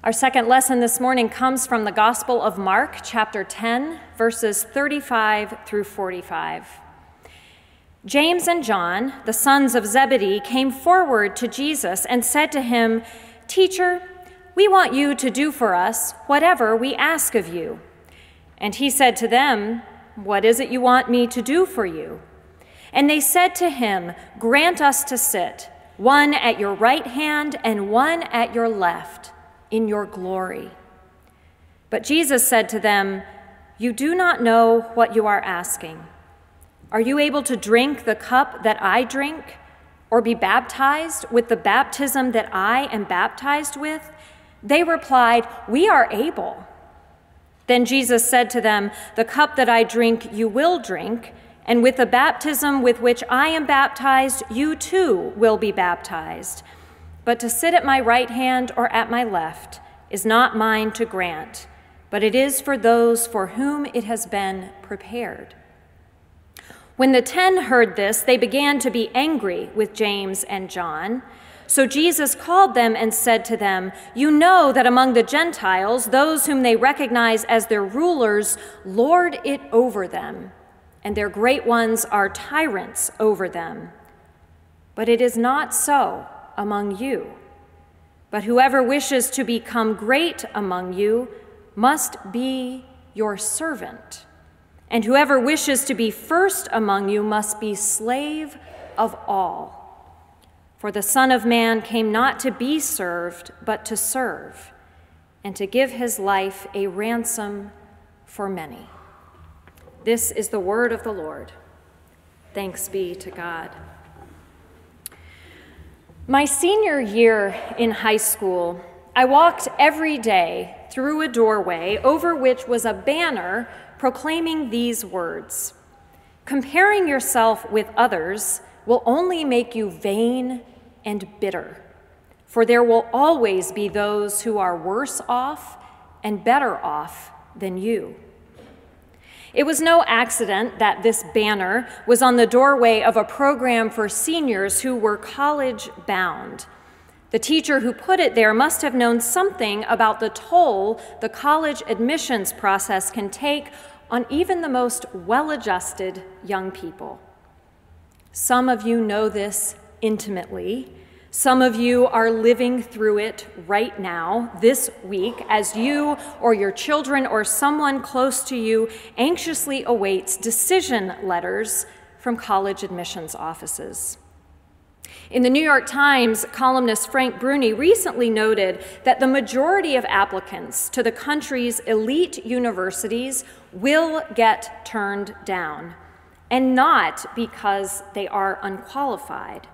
Our second lesson this morning comes from the Gospel of Mark, chapter 10, verses 35 through 45. James and John, the sons of Zebedee, came forward to Jesus and said to him, "Teacher, we want you to do for us whatever we ask of you." And he said to them, "What is it you want me to do for you?" And they said to him, "Grant us to sit, one at your right hand and one at your left, in your glory." But Jesus said to them, "You do not know what you are asking. Are you able to drink the cup that I drink, or be baptized with the baptism that I am baptized with?" They replied, "We are able." Then Jesus said to them, "The cup that I drink you will drink, and with the baptism with which I am baptized, you too will be baptized. But to sit at my right hand or at my left is not mine to grant, but it is for those for whom it has been prepared." When the 10 heard this, they began to be angry with James and John. So Jesus called them and said to them, "You know that among the Gentiles, those whom they recognize as their rulers lord it over them, and their great ones are tyrants over them. But it is not so among you. But whoever wishes to become great among you must be your servant. And whoever wishes to be first among you must be slave of all. For the Son of Man came not to be served, but to serve, and to give his life a ransom for many." This is the word of the Lord. Thanks be to God. My senior year in high school, I walked every day through a doorway over which was a banner proclaiming these words: "Comparing yourself with others will only make you vain and bitter, for there will always be those who are worse off and better off than you." It was no accident that this banner was on the doorway of a program for seniors who were college-bound. The teacher who put it there must have known something about the toll the college admissions process can take on even the most well-adjusted young people. Some of you know this intimately. Some of you are living through it right now, this week, as you or your children or someone close to you anxiously awaits decision letters from college admissions offices. In the New York Times, columnist Frank Bruni recently noted that the majority of applicants to the country's elite universities will get turned down, and not because they are unqualified.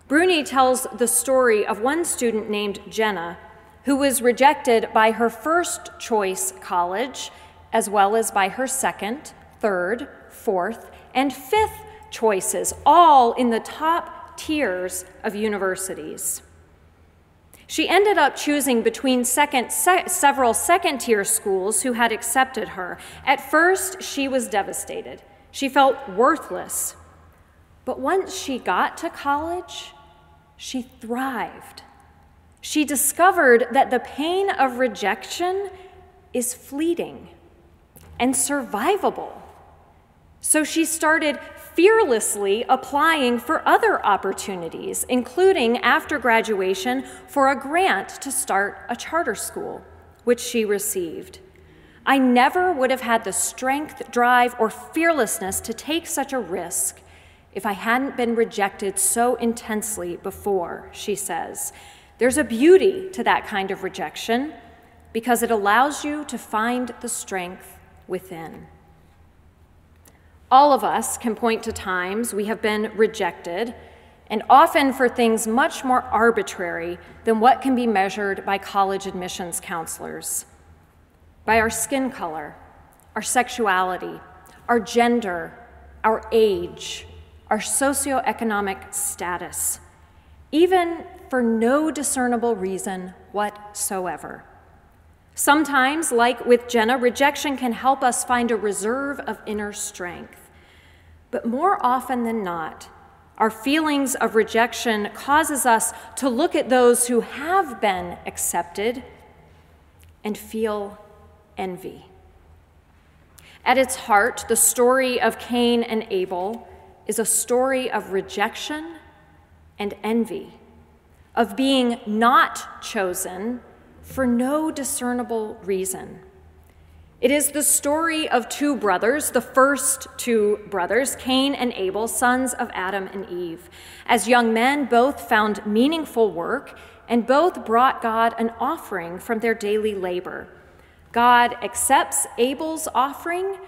Bruni tells the story of one student named Jenna, who was rejected by her first choice college, as well as by her second, third, fourth, and fifth choices, all in the top tiers of universities. She ended up choosing between several second-tier schools who had accepted her. At first, she was devastated. She felt worthless. But once she got to college, she thrived. She discovered that the pain of rejection is fleeting and survivable. So she started fearlessly applying for other opportunities, including after graduation for a grant to start a charter school, which she received. "I never would have had the strength, drive, or fearlessness to take such a risk if I hadn't been rejected so intensely before," she says. There's a beauty to that kind of rejection because it allows you to find the strength within. All of us can point to times we have been rejected, and often for things much more arbitrary than what can be measured by college admissions counselors. By our skin color, our sexuality, our gender, our age, our socioeconomic status, even for no discernible reason whatsoever. Sometimes, like with Jenna, rejection can help us find a reserve of inner strength. But more often than not, our feelings of rejection causes us to look at those who have been accepted and feel envy. At its heart, the story of Cain and Abel is a story of rejection and envy, of being not chosen for no discernible reason. It is the story of two brothers, the first two brothers, Cain and Abel, sons of Adam and Eve. As young men, both found meaningful work, and both brought God an offering from their daily labor. God accepts Abel's offering,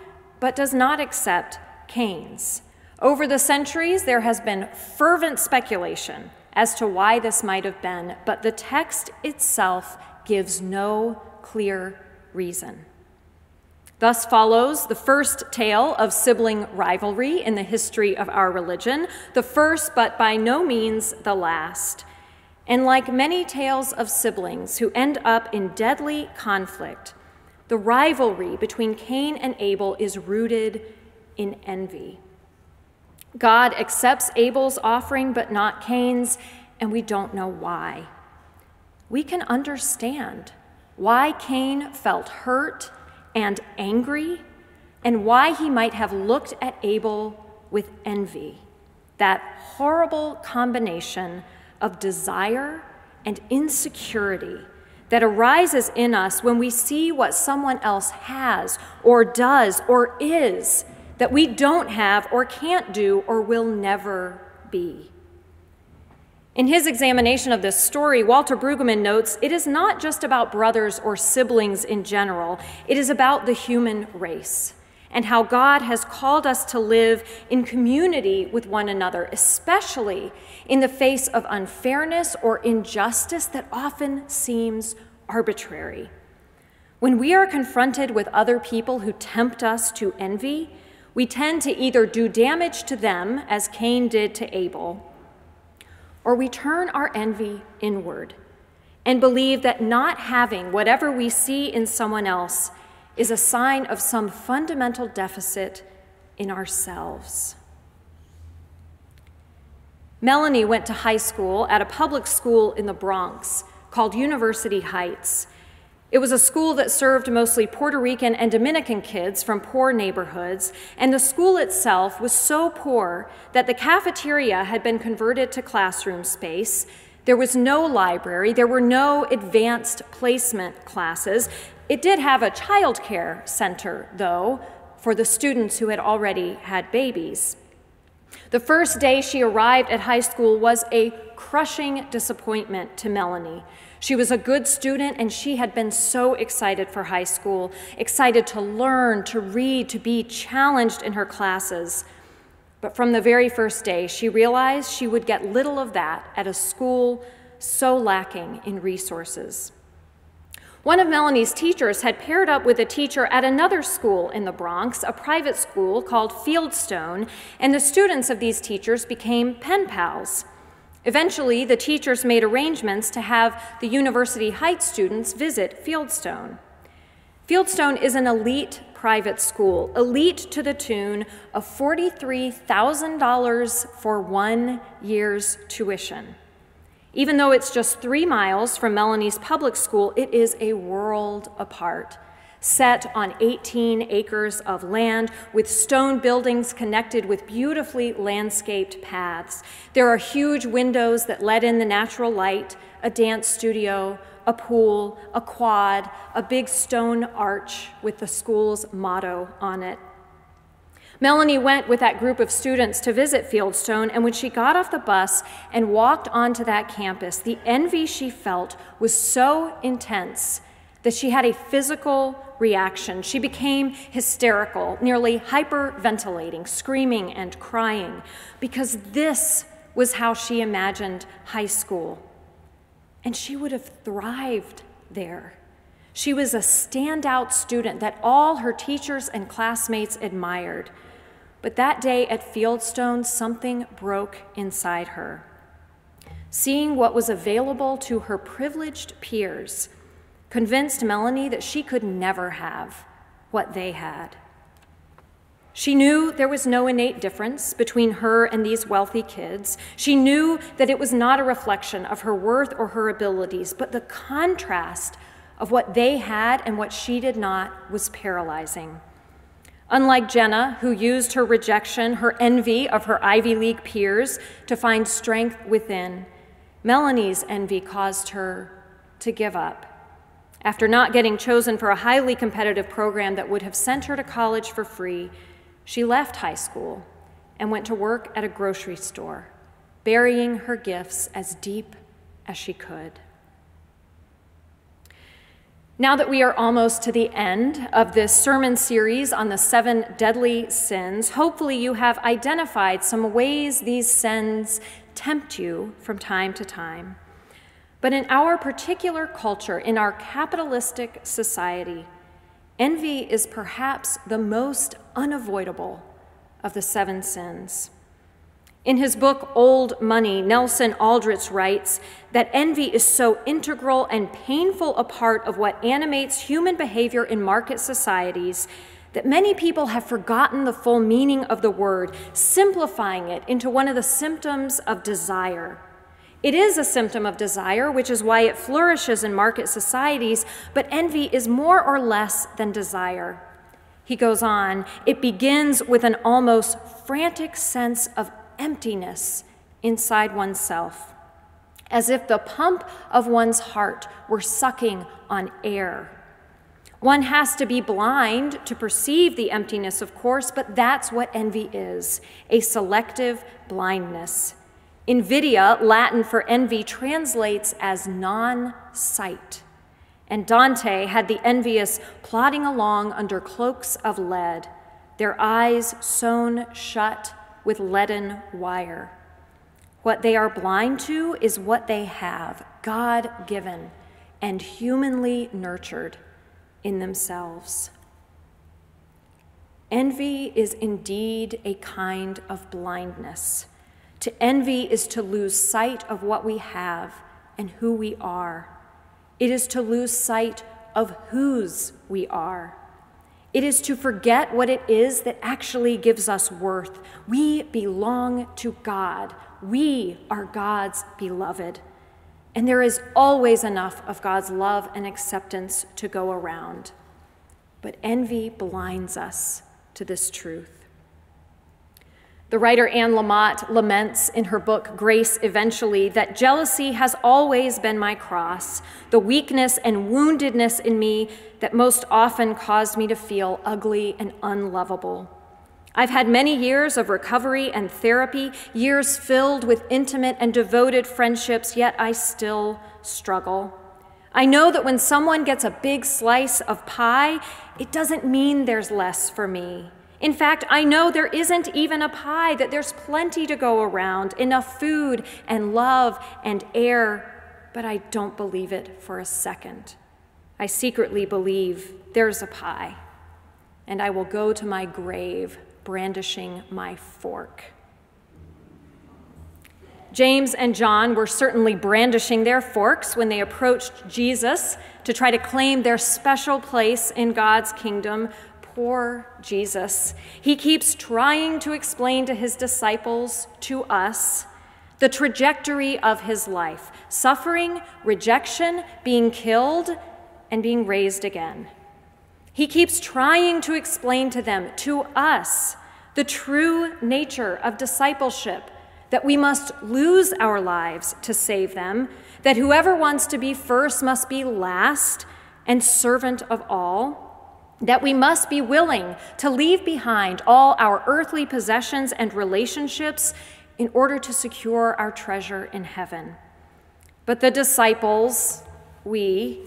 but does not accept Cain's. Over the centuries, there has been fervent speculation as to why this might have been, but the text itself gives no clear reason. Thus follows the first tale of sibling rivalry in the history of our religion, the first but by no means the last. And like many tales of siblings who end up in deadly conflict, the rivalry between Cain and Abel is rooted in envy. God accepts Abel's offering but not Cain's, and we don't know why. We can understand why Cain felt hurt and angry, and why he might have looked at Abel with envy, that horrible combination of desire and insecurity that arises in us when we see what someone else has or does or is that we don't have or can't do or will never be. In his examination of this story, Walter Brueggemann notes, it is not just about brothers or siblings in general, it is about the human race and how God has called us to live in community with one another, especially in the face of unfairness or injustice that often seems arbitrary. When we are confronted with other people who tempt us to envy, we tend to either do damage to them, as Cain did to Abel, or we turn our envy inward and believe that not having whatever we see in someone else is a sign of some fundamental deficit in ourselves. Melanie went to high school at a public school in the Bronx called University Heights. It was a school that served mostly Puerto Rican and Dominican kids from poor neighborhoods, and the school itself was so poor that the cafeteria had been converted to classroom space. There was no library, there were no advanced placement classes. It did have a child care center, though, for the students who had already had babies. The first day she arrived at high school was a crushing disappointment to Melanie. She was a good student, and she had been so excited for high school, excited to learn, to read, to be challenged in her classes. But from the very first day, she realized she would get little of that at a school so lacking in resources. One of Melanie's teachers had paired up with a teacher at another school in the Bronx, a private school called Fieldstone, and the students of these teachers became pen pals. Eventually, the teachers made arrangements to have the University Heights students visit Fieldstone. Fieldstone is an elite private school, elite to the tune of $43,000 for 1 year's tuition. Even though it's just 3 miles from Melanie's public school, it is a world apart, set on 18 acres of land with stone buildings connected with beautifully landscaped paths. There are huge windows that let in the natural light, a dance studio, a pool, a quad, a big stone arch with the school's motto on it. Melanie went with that group of students to visit Fieldstone, and when she got off the bus and walked onto that campus, the envy she felt was so intense that she had a physical reaction. She became hysterical, nearly hyperventilating, screaming and crying, because this was how she imagined high school. And she would have thrived there. She was a standout student that all her teachers and classmates admired. But that day at Fieldstone, something broke inside her. Seeing what was available to her privileged peers convinced Melanie that she could never have what they had. She knew there was no innate difference between her and these wealthy kids. She knew that it was not a reflection of her worth or her abilities, but the contrast of what they had and what she did not was paralyzing. Unlike Jenna, who used her rejection, her envy of her Ivy League peers to find strength within, Melanie's envy caused her to give up. After not getting chosen for a highly competitive program that would have sent her to college for free, she left high school and went to work at a grocery store, burying her gifts as deep as she could. Now that we are almost to the end of this sermon series on the 7 deadly sins, hopefully you have identified some ways these sins tempt you from time to time. But in our particular culture, in our capitalistic society, envy is perhaps the most unavoidable of the 7 sins. In his book, Old Money, Nelson Aldrich writes that envy is so integral and painful a part of what animates human behavior in market societies that many people have forgotten the full meaning of the word, simplifying it into one of the symptoms of desire. It is a symptom of desire, which is why it flourishes in market societies, but envy is more or less than desire. He goes on, it begins with an almost frantic sense of emptiness inside oneself, as if the pump of one's heart were sucking on air. One has to be blind to perceive the emptiness, of course, but that's what envy is, a selective blindness. Invidia, Latin for envy, translates as non-sight. And Dante had the envious plodding along under cloaks of lead, their eyes sewn shut with leaden wire. What they are blind to is what they have, God-given and humanly nurtured in themselves. Envy is indeed a kind of blindness. To envy is to lose sight of what we have and who we are. It is to lose sight of whose we are. It is to forget what it is that actually gives us worth. We belong to God. We are God's beloved. And there is always enough of God's love and acceptance to go around. But envy blinds us to this truth. The writer Anne Lamott laments in her book, Grace Eventually, that jealousy has always been my cross, the weakness and woundedness in me that most often caused me to feel ugly and unlovable. I've had many years of recovery and therapy, years filled with intimate and devoted friendships, yet I still struggle. I know that when someone gets a big slice of pie, it doesn't mean there's less for me. In fact, I know there isn't even a pie, that there's plenty to go around, enough food and love and air, but I don't believe it for a second. I secretly believe there's a pie, and I will go to my grave brandishing my fork. James and John were certainly brandishing their forks when they approached Jesus to try to claim their special place in God's kingdom. Poor Jesus. He keeps trying to explain to his disciples, to us, the trajectory of his life: suffering, rejection, being killed, and being raised again. He keeps trying to explain to them, to us, the true nature of discipleship, that we must lose our lives to save them, that whoever wants to be first must be last and servant of all, that we must be willing to leave behind all our earthly possessions and relationships in order to secure our treasure in heaven. But the disciples, we,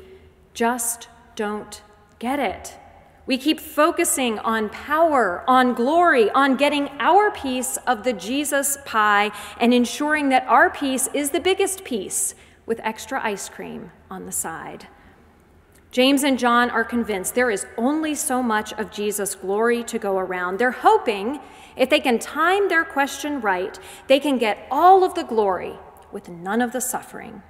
just don't get it. We keep focusing on power, on glory, on getting our piece of the Jesus pie and ensuring that our piece is the biggest piece with extra ice cream on the side. James and John are convinced there is only so much of Jesus' glory to go around. They're hoping if they can time their question right, they can get all of the glory with none of the suffering.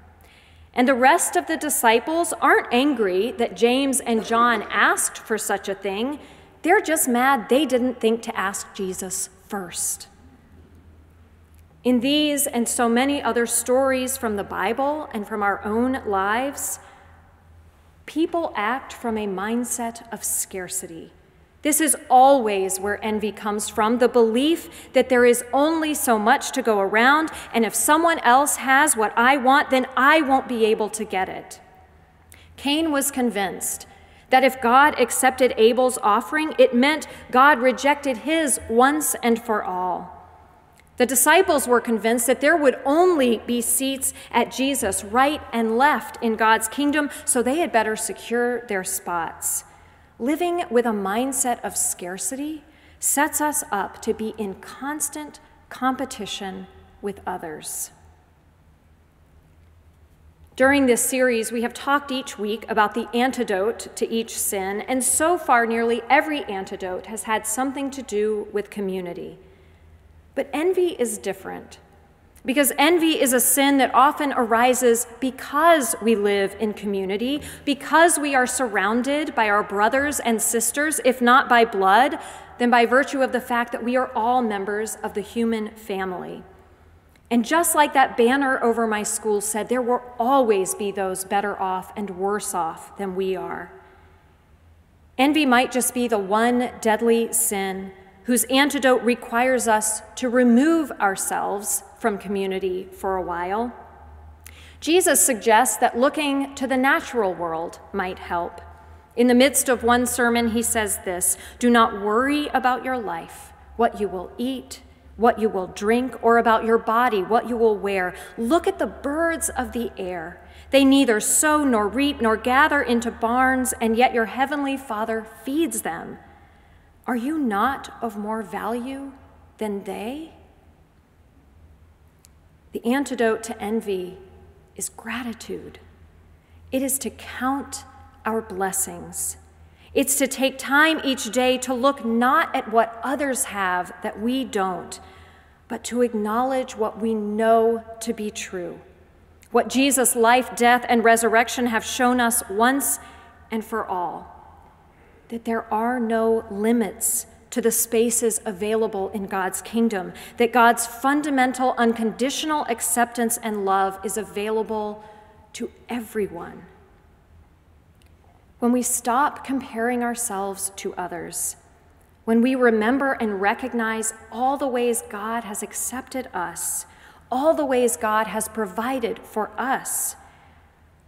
And the rest of the disciples aren't angry that James and John asked for such a thing. They're just mad they didn't think to ask Jesus first. In these and so many other stories from the Bible and from our own lives, People act from a mindset of scarcity. This is always where envy comes from, the belief that there is only so much to go around, and if someone else has what I want, then I won't be able to get it. Cain was convinced that if God accepted Abel's offering, it meant God rejected his once and for all. The disciples were convinced that there would only be seats at Jesus' right and left in God's kingdom, so they had better secure their spots. Living with a mindset of scarcity sets us up to be in constant competition with others. During this series, we have talked each week about the antidote to each sin, and so far nearly every antidote has had something to do with community. But envy is different, because envy is a sin that often arises because we live in community, because we are surrounded by our brothers and sisters, if not by blood, then by virtue of the fact that we are all members of the human family. And just like that banner over my school said, there will always be those better off and worse off than we are. Envy might just be the one deadly sin whose antidote requires us to remove ourselves from community for a while. Jesus suggests that looking to the natural world might help. In the midst of one sermon, he says this: "Do not worry about your life, what you will eat, what you will drink, or about your body, what you will wear. Look at the birds of the air. They neither sow nor reap nor gather into barns, and yet your heavenly Father feeds them. Are you not of more value than they?" The antidote to envy is gratitude. It is to count our blessings. It's to take time each day to look not at what others have that we don't, but to acknowledge what we know to be true, what Jesus' life, death, and resurrection have shown us once and for all, that there are no limits to the spaces available in God's kingdom, that God's fundamental, unconditional acceptance and love is available to everyone. When we stop comparing ourselves to others, when we remember and recognize all the ways God has accepted us, all the ways God has provided for us,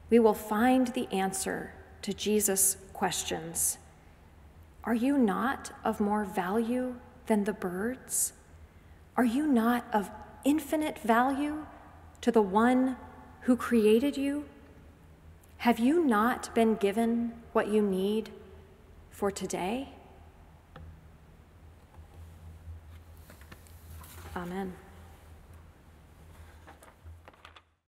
we will find the answer to Jesus' questions. Are you not of more value than the birds? Are you not of infinite value to the one who created you? Have you not been given what you need for today? Amen.